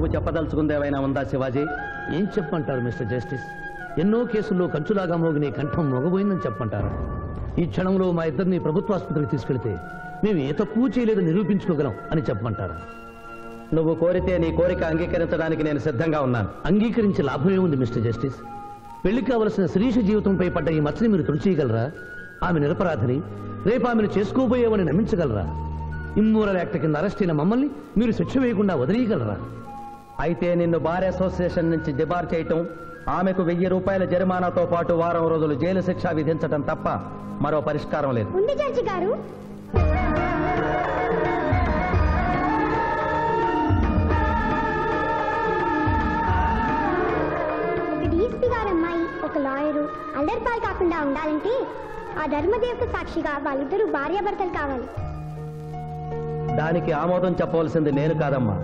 నువ్వు చెప్పదలుచుకుందేమైనా ఉందా శివాజీ? ఏం చెప్పంటారు మిస్టర్ జస్టిస్? ఎన్నో కేసుల్లో కంచులాగా మోగిని కంఠం మొగబోయిందని చెప్పంటారు. ఈ క్షణంలో మా ఇద్దరిని ప్రభుత్వ ఆసుపత్రికి తీసుకెళ్తే మేము ఏ తప్పు చేయలేదని నిరూపించుకోగలం అని చెప్పమంటారా? నువ్వు కోరితే నీ కోరిక అంగీకరించడానికి నేను సిద్ధంగా ఉన్నాను. అంగీకరించి లాభమే ఉంది మిస్టర్ జస్టిస్. పెళ్లికి కావలసిన శిరీష జీవితంపై పడ్డ ఈ మచ్చని మీరు తుడిచేయగలరా? ఆమె నిరపరాధిని, రేపు ఆమెను చేసుకోబోయేవని నమ్మించగలరా? ఇమ్మోరల్ యాక్ట్ కింద అరెస్ట్ అయిన మమ్మల్ని మీరు శిక్ష వేయకుండా వదిలేయగలరా? అయితే నిన్ను బార్ అసోసియేషన్ నుంచి డిబార్ చేయటం, ఆమెకు 1000 రూపాయల జరిమానాతో పాటు వారం రోజులు జైలు శిక్ష విధించటం తప్ప మరో పరిష్కారం లేదు. జడ్జి గారు, డీఎస్పీ గారు అమ్మాయి ఒక లాయరు అల్లరిపాలు కాకుండా ఉండాలంటే ఆ ధర్మదేవత సాక్షిగా వాళ్ళిద్దరూ భార్యాభర్తలు కావాలి. దానికి ఆమోదం చెప్పవలసింది నేను కాదమ్మా,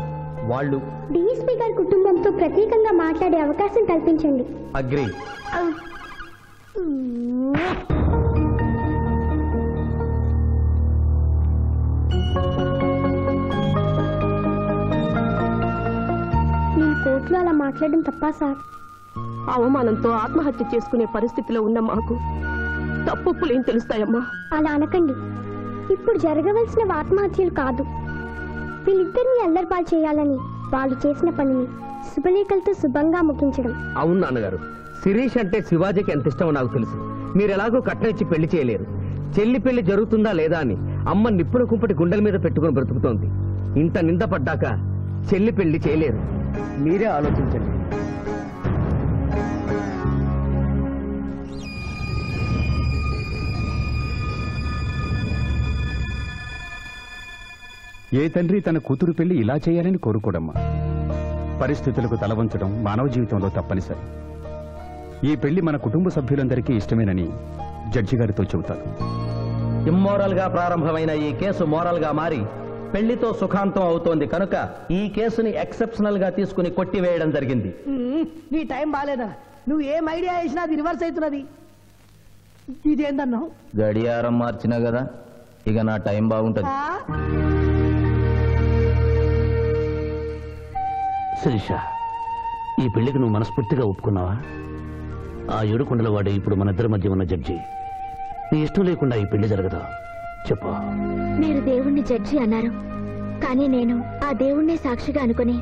వాళ్ళు. డీఎస్పీ గారి కుటుంబంతో ప్రత్యేకంగా మాట్లాడే అవకాశం కల్పించండి. అగ్రీ. నేను కోర్టులో అలా మాట్లాడడం తప్పా సార్? అవమానంతో ఆత్మహత్య చేసుకునే పరిస్థితిలో ఉన్న మాకు తప్పులేం తెలుస్తాయమ్మా? అలా అనకండి. ఇప్పుడు జరగవలసిన ఆత్మహత్యలు కాదు, వీళ్ళిద్దరిని అల్లరిపాలు చేయాలని వాళ్ళు చేసిన పనిని శుభలేఖలతో శుభంగా ముగించడం. అవును నాన్నగారు, శిరీష్ అంటే శివాజీకి ఎంత ఇష్టమో నాకు తెలుసు. మీరు ఎలాగో కట్నఇచ్చి పెళ్లి చేయలేరు. చెల్లి పెళ్లి జరుగుతుందా లేదా అని అమ్మ నిప్పుల కుంపటి గుండెల మీద పెట్టుకుని బ్రతుకుతోంది. ఇంత నింద పడ్డాక చెల్లి పెళ్లి చేయలేరు. మీరే ఆలోచించండి. ఏ తండ్రి తన కూతురు పెళ్లి ఇలా చేయాలని కోరుకోడమ్మా. పరిస్థితులకు తలవంచడం మానవ జీవితంలో తప్పనిసరి. ఈ పెళ్లి మన కుటుంబ సభ్యులందరికీ ఇష్టమేనని జడ్జి గారితో చెబుతారు. ఇమ్మోరల్ గా ప్రారంభమైన ఈ కేసు మోరల్ గా మారి పెళ్లితో సుఖాంతం అవుతోంది కనుక ఈ కేసుని ఎక్సెప్షనల్ గా తీసుకుని కొట్టివేయడం జరిగింది. నీ టైం బాలేదా? నువ్వు ఏం ఐడియా వేసినా అది రివర్స్ అవుతున్నది. ఇదేందన్నావు? గడియారం మార్చినా కదా, ఇక నా టైం బాగుంటది. శిరీష, ఈ పెళ్లికి నువ్వు మనస్ఫూర్తిగా ఒప్పుకున్నావా? ఆ ఏడుకొండల వాడే ఇప్పుడు మన ఇద్దరి మధ్య ఉన్న జడ్జి. నీ ఇష్టం లేకుండా ఈ పెళ్లి జరగదా? చెప్పు. మీరు దేవుణ్ణి జడ్జి అన్నారు, కానీ నేను ఆ దేవుణ్ణే సాక్షిగా అనుకుని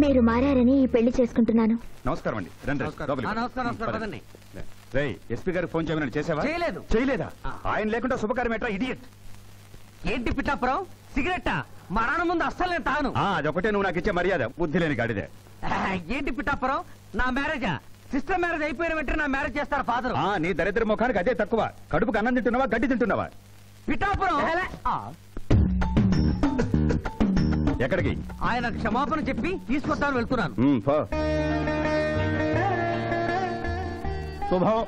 మీరు మారారని ఈ పెళ్లి చేసుకుంటున్నాను. నమస్కారం అండి. నమస్కారం. ఎస్పీ గారికి ఫోన్ చేయమని చేసావా? చేయలేదా? ఆయన లేకుండా శుభకార్యం ఎట్లా? ఇడియట్. ఏంటి పిఠాపురం, సిగరెట్టా? మా నాన్న ముందు అస్సలు నేను తాను. అదొకటే నువ్వు నాకు ఇచ్చే మర్యాద, బుద్ధి లేని గాడిదే. ఏంటి పిఠాపురం, నా మ్యారేజా? సిస్టర్ మ్యారేజ్ అయిపోయిన వెంటనే నా మ్యారేజ్ చేస్తారు ఫాదర్. నీ దరిద్ర ముఖానికి అదే తక్కువ. కడుపుకు అన్నం తింటున్నావా, గడ్డి తింటున్నావా? పిఠాపురం ఎక్కడికి? ఆయన క్షమాపణ చెప్పి తీసుకొస్తాను, వెళ్తున్నాను. శుభం.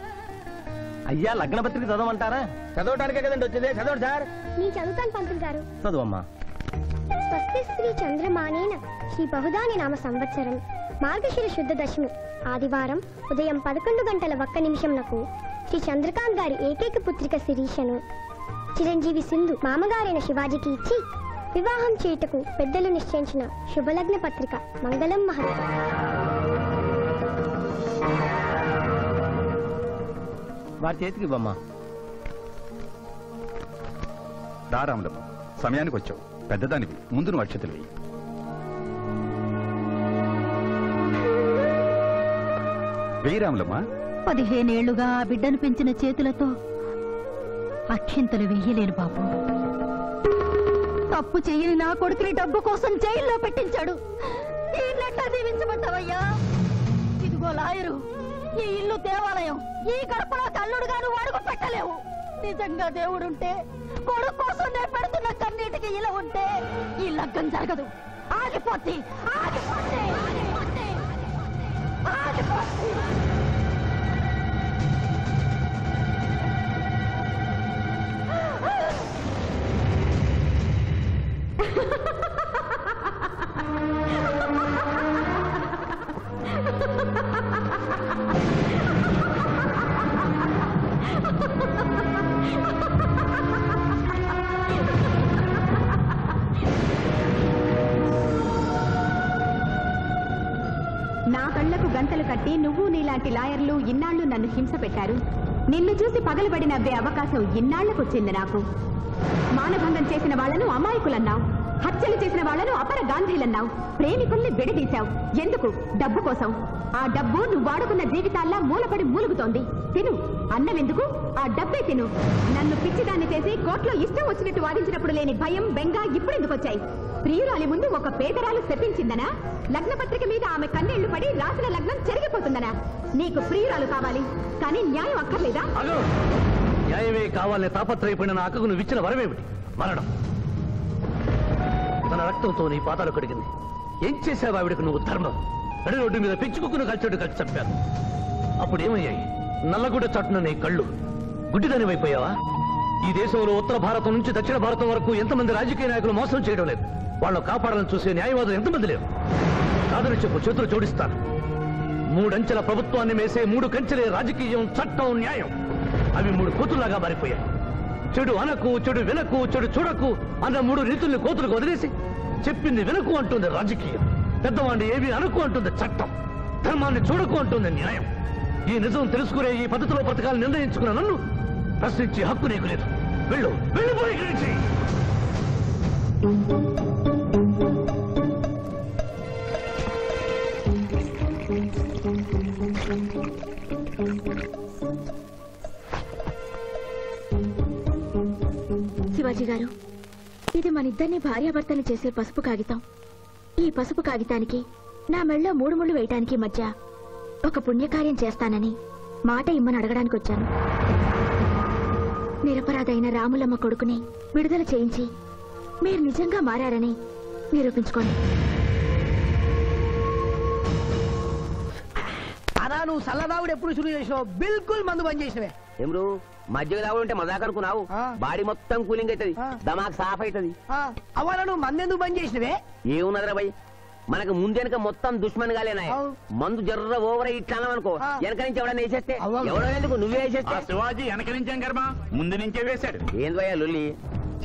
అయ్యా, లగ్న పత్రిక చదవమంటారా? చదవటానికే కదండి వచ్చింది. చదవండి సార్. నేను చదువుతాను పంతులు గారు. చదువమ్మా. స్వస్తి శ్రీ చంద్రమానేన శ్రీ బహుదాని నామ సంవత్సరం మార్గశిర శుద్ధ దశమి ఆదివారం ఉదయం 11:01 శ్రీ చంద్రకాంత్ గారి ఏకైక పుత్రిక శిరీషను చిరంజీవి సింధు మామగారైన శివాజీకి ఇచ్చి వివాహం చేయుటకు పెద్దలు నిశ్చయించిన శుభలగ్న పత్రిక. మంగళం మహత్వం. వారి చేతికి ఇవ్వమ్మా. రారాములమ్మ, సమయానికి వచ్చావు. పెద్దదానివి, ముందు నువ్వు అక్షతలు వేయి. వెయ్యి రాములమ్మ. 15 ఏళ్లుగా ఆ బిడ్డను పెంచిన చేతులతో అక్షింతలు వెయ్యలేను బాబు. తప్పు చెయ్యని నా కొడుకుని డబ్బు కోసం జైల్లో పెట్టించాడు. ఈయనెట్లా దీవించమంటావయ్యా? ఇదిగో లాయరు, ఈ ఇల్లు దేవాలయం. ఈ గడపలో కల్లుడుగాను అడుగు పెట్టలేవు. నిజంగా దేవుడుంటే, కొడుకు కోసం నేను పెడుతున్న కన్నీటికి ఇలా ఉంటే ఈ లగ్గం జరగదు. ఆగిపోద్ది, ఆగిపోద్ది, ఆగిపోద్ది, ఆగిపోద్ది. మూటలు కట్టి నువ్వు నీలాంటి లాయర్లు ఇన్నాళ్లు నన్ను హింస పెట్టారు. నిన్ను చూసి పగలబడి నవ్వే అవకాశం ఇన్నాళ్లకొచ్చింది నాకు. మానభంగం చేసిన వాళ్లను అమాయకులన్నావు, హత్యలు చేసిన వాళ్లను అపర గాంధీలన్నావు, ప్రేమికుల్ని విడదీశావు. ఎందుకు? డబ్బు కోసం. ఆ డబ్బు నువ్వు వాడుకున్న జీవితాల్లా మూలపడి మూలుగుతోంది. తిను. అన్నమెందుకు? ఆ డబ్బే తిను. నన్ను పిచ్చిదాన్ని చేసి కోర్టులో ఇష్టం వచ్చినట్టు వాదించినప్పుడు లేని భయం, బెంగ ఇప్పుడెందుకు వచ్చాయి? ప్రియురాలి ముందు ఒక పేదరాలు శపించిందనా? లగ్నపత్రిక మీద ఆమె కన్నీళ్లు పడి రాసిన లగ్నం చెరిగిపోతుందనా? నీకు ప్రియురాలు కావాలి, కానీ న్యాయం అక్కర్లేదా? న్యాయమే కావాలని తాపత్రయపడిన నా అక్కకు నువ్వు ఇచ్చిన వరమేమిటి? మరణం. తన రక్తంతో నీ పాదాలు కడిగింది. ఏం చేశావు ఆవిడకు నువ్వు? ధర్మం. నడి రోడ్డు మీద పిచ్చుకుని కలిసి కలిసి చంపాను. అప్పుడు ఏమయ్యాయి? నల్లగుడ్డ చాటున నీ కళ్ళు. గుడ్డిదానివైపోయావా? ఈ దేశంలో ఉత్తర భారతం నుంచి దక్షిణ భారతం వరకు ఎంతమంది రాజకీయ నాయకులు మోసం చేయడం లేదు? వాళ్ళు కాపాడాలని చూసే న్యాయవాదులు ఎంతమంది లేరు? కాదని చెప్పు, చేతులు జోడిస్తాను. 3 అంచెల ప్రభుత్వాన్ని మేసే 3 కంచెలే రాజకీయం, చట్టం, న్యాయం. అవి 3 కోతుల్లాగా మారిపోయాయి. చెడు అనకు, చెడు వినకు, చెడు చూడకు అన్న 3 రీతుల్ని కోతులకు వదిలేసి చెప్పింది వినకు అంటుంది రాజకీయం. పెద్దవాడిని ఏవి అనకు అంటుంది చట్టం. ధర్మాన్ని చూడకు అంటుంది న్యాయం. ఈ నిజం తెలుసుకునే ఈ పద్ధతిలో బ్రతకాలని నిర్ణయించుకున్న నన్ను ప్రశ్నించే హక్కు నీకు లేదు. వెళ్ళు, వెళ్ళిపోయి ఇక్కడి నుంచి. శివాజీ గారు, ఇది మన ఇద్దరిని భార్యాభర్తలు చేసే పసుపు కాగితం. ఈ పసుపు కాగితానికి నా మెళ్ళో 3 ముళ్ళు వేయటానికి మధ్య ఒక పుణ్యకార్యం చేస్తానని మాట ఇమ్మని అడగడానికి వచ్చాను. నిరపరాధైన రాములమ్మ కొడుకుని విడుదల చేయించి మీరు నిజంగా మారారని నిరూపించుకోండి. అనా నువ్వు సల్లదావుడు ఎప్పుడు శురు చేసినావు? బిల్కుల్ మందు బంద్ చేసినవే. ఏమరు మధ్యలో దావుడు ఉంటే మజాక్ అనుకున్నావు? బాడీ మొత్తం కూలింగ్ అవుతుంది, దమాక్ సాఫ్ అవుతుంది. అవ్వాలా నువ్వు మందు ఎందుకు బంద్ చేసినవే? ఏమున్నదిరా భయ్, మనకు ముందెనక మొత్తం దుష్మన్ గాలేనా? మందు జర్ర ఓవర్ ఇట్లాం అనుకో, వెనక నుంచి ఎవడన్నా వేసేస్తే ఎవడో ఎందుకు నువ్వే వేసేస్తే? శివాజీ వెనక నుంచేం కర్మ, ముందు నుంచే వేశాడు. ఏంది భయ్యా లొల్లి?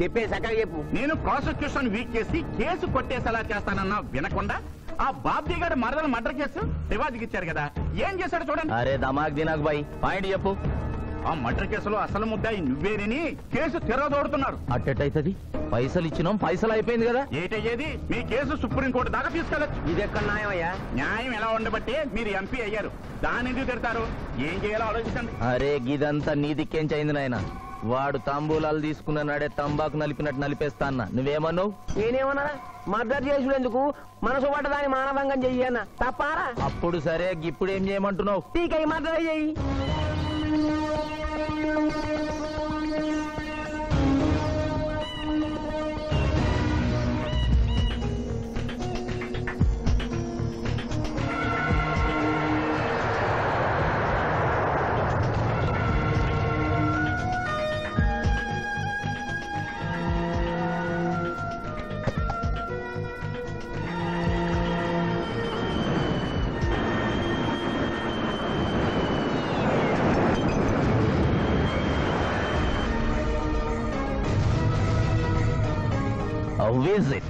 చెప్పే సక్కగా చెప్పు. నేను ప్రాసిక్యూషన్ వీక్ చేసి కేసు కొట్టేసేలా చేస్తానన్నా వినకుండా ఆ బాబ్జీ గారి మరదల మర్డర్ కేసు శివాజీకి ఇచ్చారు కదా, ఏం చేశాడు చూడండి. అరే దమాక్ దినాక్ బాయ్, పాయింట్ చెప్పు. ఆ మర్డర్ కేసులో అసలు ముద్దాయి నువ్వేనని కేసు తిరగదోడుతున్నారు. అట్టయితది పైసలు ఇచ్చినాం, పైసలు అయిపోయింది కదా. ఏటయ్యేది? మీ కేసు సుప్రీంకోర్టు దాకా తీసుకెళ్లొచ్చు. ఇది ఎక్కడ న్యాయం అయ్యా? న్యాయం ఎలా ఉండబట్టి మీరు ఎంపీ అయ్యారు, దాన్ని ఎందుకు తిడతారు? ఏం చేయాలో ఆలోచించండి. అరే గిదంతా నీ దిక్కేంచైంది నాయన. వాడు తాంబూలాలు తీసుకున్న నాడే తంబాకు నలిపినట్టు నలిపేస్తా అన్న. నువ్వేమన్నావు? నేనేమన్నా? మర్డర్ చేసుడు ఎందుకు, మనసు పడ్డదాన్ని మానభంగం చెయ్యన్న తప్పారా? అప్పుడు సరే, ఇప్పుడు ఏం చేయమంటున్నావు? టీకై మర్డర్ చెయ్యి. A visit.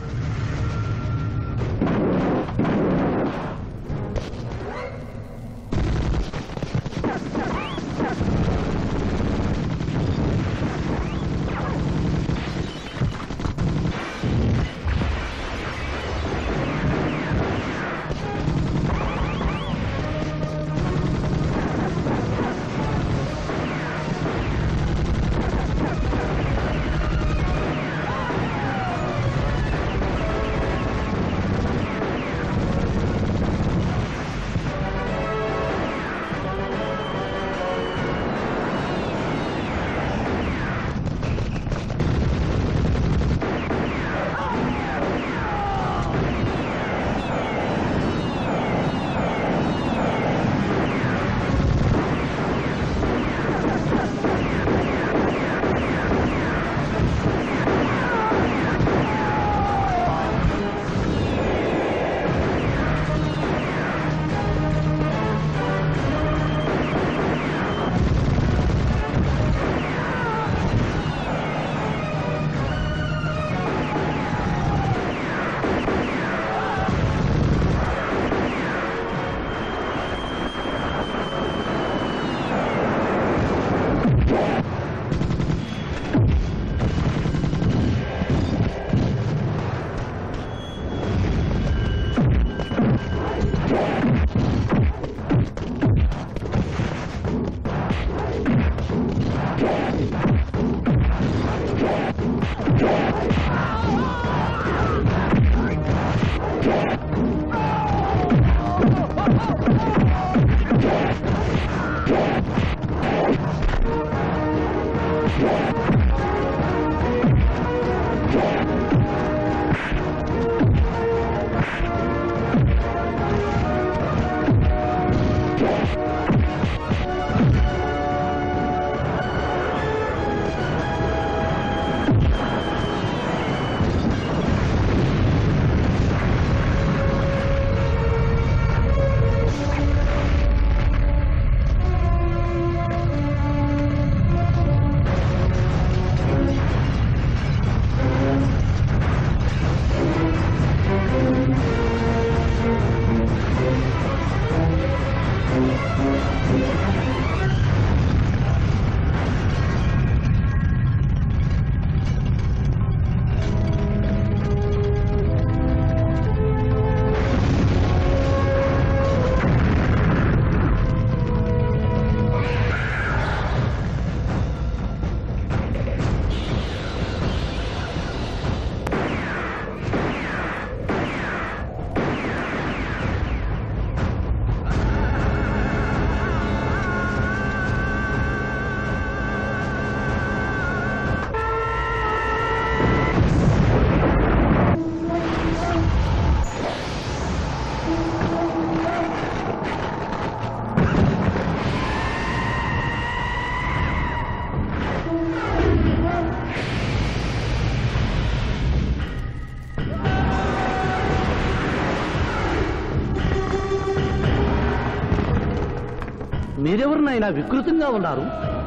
మీరెవరినైనా వికృతంగా ఉన్నారు.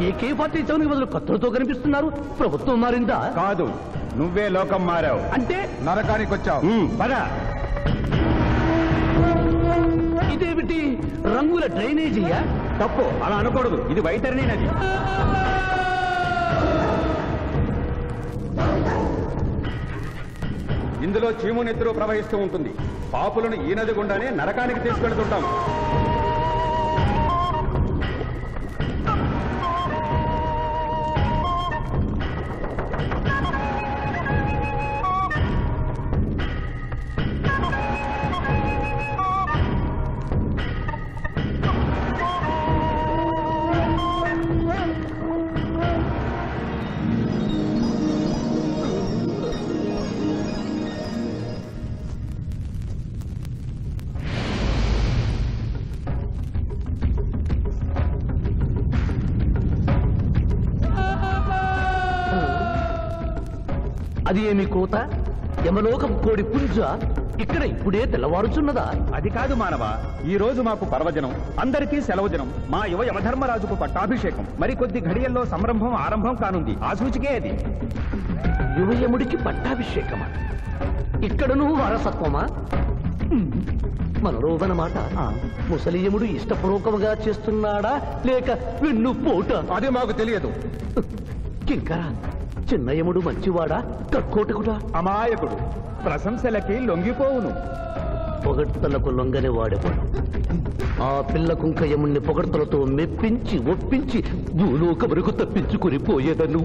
AK-47 బదులు కత్తులతో కనిపిస్తున్నారు. ప్రభుత్వం మారిందా? కాదు, నువ్వే లోకం మారావు. అంటే నరకానికి వచ్చావు. పద. ఇదేమిటి రంగుల డ్రైనేజీయా? తప్పు, అలా అనకూడదు. ఇది వైతరణి నది. ఇందులో చీము నెత్తురు ప్రవహిస్తూ ఉంటుంది. పాపులను ఈ నది గుండానే నరకానికి తీసుకెళ్తుంటాం. అది ఏమి కోత? యమలోకం కోడి పుంజ ఇక్కడ ఇప్పుడే తెల్లవారుచున్నదా? అది కాదు మానవ, ఈ రోజు మాకు పర్వదినం, అందరికీ సెలవు దినం. మా యువ యమధర్మరాజుకు పట్టాభిషేకం. మరికొద్ది ఘడియల్లో సంరంభం ఆరంభం కానుంది. ఆ సూచికే అది. యువయముడికి పట్టాభిషేకమా? ఇక్కడను వారసత్వమా? మనరోగనమాట. ముసలియముడు ఇష్టపూర్వకముగా చేస్తున్నాడా లేక వెన్ను పోట? అది మాకు తెలియదు. కింకరా, చిన్నయముడు మంచివాడా కక్కోటకుడా? అమాయకుడు, ప్రశంసలకి లొంగిపోవును. పొగడ్తలకు లొంగని వాడేవాడు. ఆ పిల్ల కుంకయముణ్ణి పొగడ్తలతో మెప్పించి ఒప్పించి భూలోకమునకు తప్పించుకుని పోయేదను.